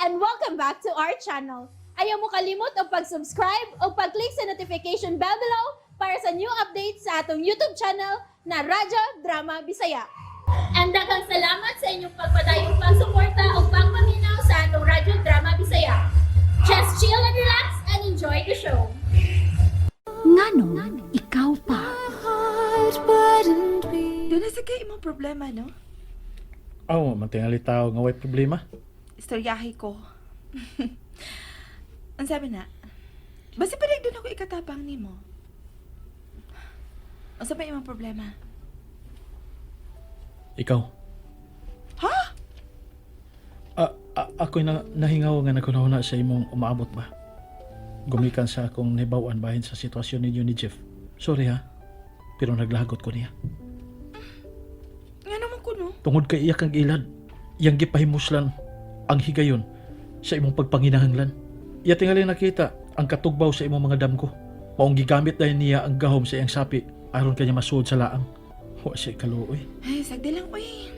and welcome back to our channel. Ayaw mo kalimot o pag-subscribe o pag-click sa notification bell below para sa new updates sa atong YouTube channel na Radyo Drama Bisaya. And daghang salamat sa inyong pagpadayong pagsuporta o pagpaminaw sa atong Radyo Drama Bisaya. Just chill and relax and enjoy the show. Ngano, ikaw pa. Doon na sa kayo imong problema, no? Oh, mantingali tao nga way problema. Istoryahe ko. Ang sabi na, basta pa doon ako ikatabang ni mo. Ang sabi imong problema? Ikaw. Ha? Ako'y nahingaw nga nakunahuna sa imong umaabot ba? Gumikan sa akong nibawan bahin sa sitwasyon ninyo ni Jeff. Sorry ha, pero naglagot ko niya. Nga naman ko, no? Tungod kay iyak ang ilad, yang gipahimuslan ang higayon sa imong pagpanginahanglan. Iya tingali nakita ang katugbaw sa imong mga damgo. Maong gigamit dahil niya ang gahom sa iyang sapi aron kanya masuod sa laang. Wa siya kaluoy. Ay, sagdi lang, uy.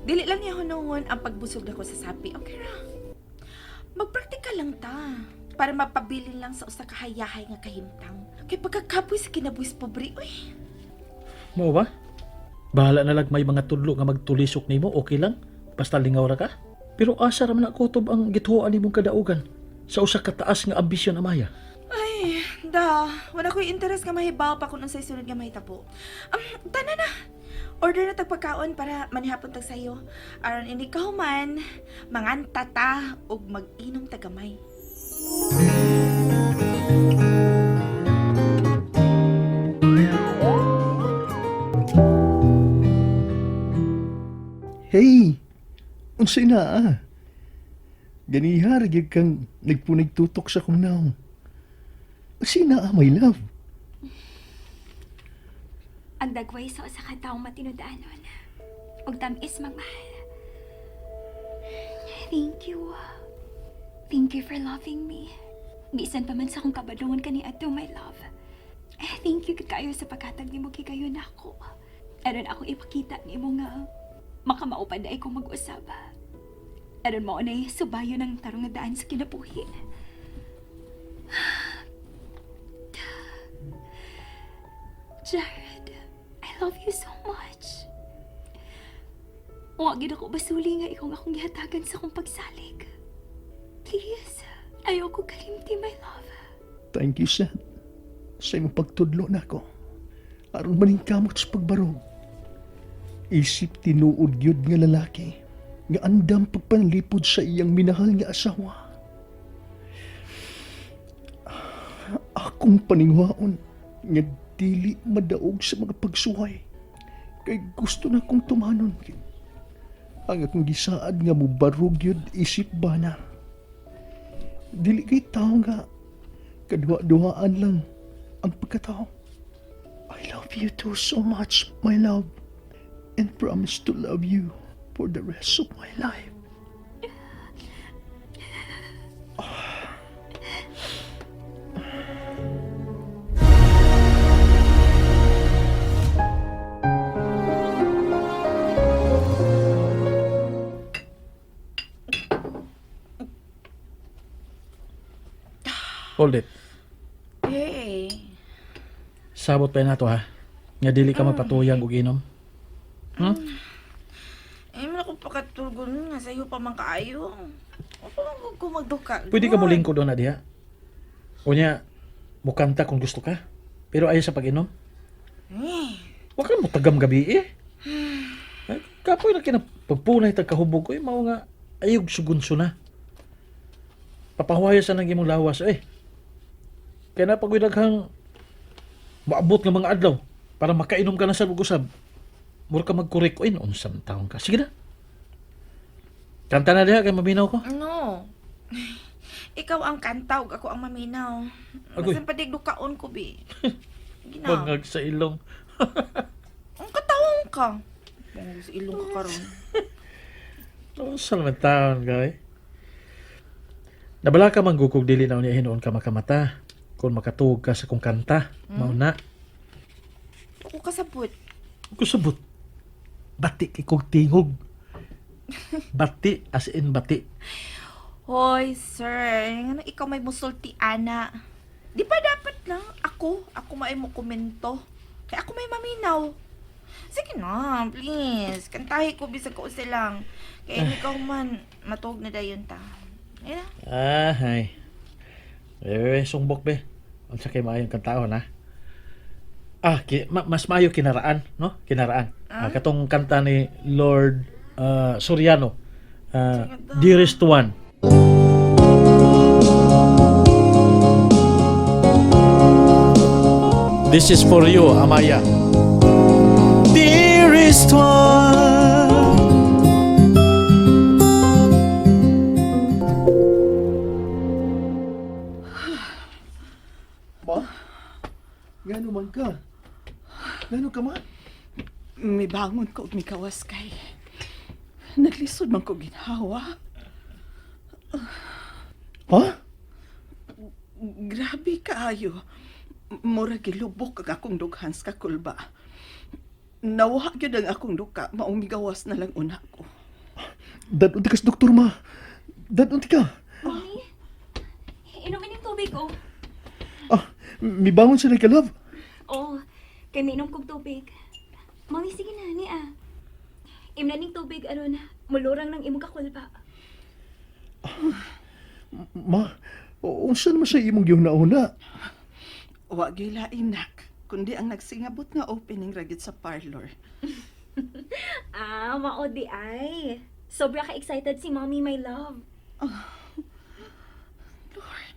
Dili lang niya hunungon ang pagbusog na ko sa sapi. Okay ra. Magpraktikal lang ta. Para mapabilin lang sa usa ka hayahay nga kahimtang. Kay pagkakapoy sa kinabuhis pobre, uy. Mo ba? Bahala na lang may mga tudlo nga magtulisok nimo, okay lang. Basta lingaw ra ka. Pero asa ra man kutob ang gituoan nimong kadaugan sa usa ka taas nga ambisyon amaya. Ay, wala ko'y interes nga mahibaw pa kung unsay sunod nga mahitabo. Tanan na. Order na tagpagkaon para manihapon tag sayo. Aron ini man, manganta ta ug mag-inom tagamay. Hey! Unsay na Ganihar, gyud kang nagpunig tutok sa kong naong. Unsay na my love? Ang dagway sa usa ka taong matinudaanon. Ug tamis magmahal. Thank you. Thank you for loving me. Bisan pa man sa akong kabadungon kani adto, my love. Thank you kayo sa paghatag nimo kay kayo nako. Aron ako ipakita nimo nga makamaupan ay kong mag-usab. Aron mo na subayo ng tarong nga daan sa kinabuhi. Jared, I love you so much. Huwag gid ako basuli nga ikaw akong gihatagan sa akong pagsalig. Please, ayoko kalimti, my love. Thank you, son. Sa imong pagtudlo na ako. Aron maningkamot sa pagbarog. Isip tinuod gyud nga lalaki nga andam pagpanlipod sa iyang minahal nga asawa. Akong paningwaon nga dili madaog sa mga pagsuhay. Kay gusto na kong tumanon. Ang akong gisaad nga mubarog yun isip bana. Dili kay tao nga kaduwa-duwaan lang ang pagkatao. I love you too so much, my love, and promise to love you for the rest of my life. Hold it. Hey. Sabot pa na to ha. Nga dili ka magpatuyang og inom. Ay, man ako pakatulgon nga sa'yo pa man kaayo. Huwag ko magduka. Pwede ka mo lingkod doon na diha. Unya, mukanta kung gusto ka. Pero ayaw sa pag-inom. Huwag ka mo tagam gabi eh. Ay, kapoy na kinapagpunay tagkahubog ko. Mao nga ayog sugunso na. Papahuaya sa nang imong lawas eh. Kaya na pagwidaghang maabot nga mga adlaw para makainom ka na sa lugusab. Mura ka magkurek ko unsang taong ka. Sige na. Kanta na diha kay maminaw ko. No. Ikaw ang kantaw, ako ang maminaw. Agoy. Masan padigdukaon ko, bi. Ginaw. Bangag sa ilong. Ang katawang ka. Bangag sa ilong ka karon. Salamat taon ka eh. Nabala ka manggukog dili na niya hinoon ka makamata. Kung makatuog ka sa kong kanta, mauna. Ako kasabot. Ako sabot. Bati kay kong tingog. Bati as in bati. Hoy, sir. Nga ikaw may musulti, ana. Di ba dapat lang ako may mo komento? Kaya ako may maminaw. Sige na, please. Kantahi ko bisag ko silang. Kaya ikaw man, matuog na dayon ta. Ayun na. Hay. Sungbok be. Ang sakay maayong kantahon ha. Mas maayo kinaraan, no? Kinaraan. Katong kanta ni Lord Soriano. Dearest One. This is for you, Amaya. Dearest one. Ma? Ngano man ka? Ngano ka man? May bangon ko og mikawas kay. Naglisod man ko ginhawa. Ha? Grabe kaayo. Mura gilubok kag akong dughan sa kakulba. Nawa gyud ang akong duka, maong migawas na lang una ko. Dadun ti kas doktor, ma. Dadun ti ka. Mami, inumin yung tubig, oh. Mibangon sila ka, love. Oh, kay minom kong tubig. Mami, sige na, ni ah. Imna ning tubig, aron, mulurang ng imong kakulba. Ma, unsa naman sa imong gihuna una? Wa gyud lain nak, kundi ang nagsingabot nga opening ragid sa parlor. Mao di ay. Sobra ka excited si Mommy, my love. Lord,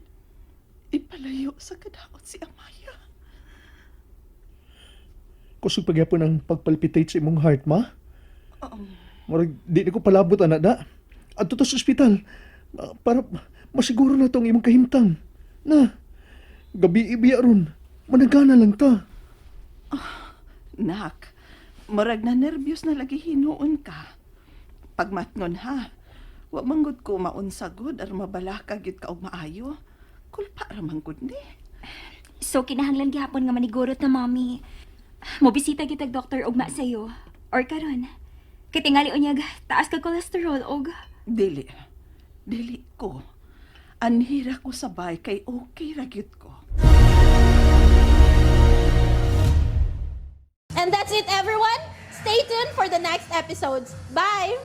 ipalayo sa kadaot si Amaya. Kusog pagyapon ang pagpalpitate sa imong heart, ma? Murag, di na ko palabot, anak da. At sa ospital, para masiguro na tong imong kahimtang. Na, gabi ibiya ron, managana lang ta. Nak, murag na nervyos na lagi hinuon ka. Pagmatngon ha, wa manggod ko maunsagod ar mabalaka gyud ka og maayo. Kulpa ra manggod ni. So, kinahanglan gihapon nga manigurot na Mommy. Mobisita kitag doktor ugma sa'yo. Or karon. Kitingali unyag, taas ka cholesterol og... Dili ko. Anhira ko sabay kay okay ra gyud ko. And that's it, everyone. Stay tuned for the next episodes. Bye!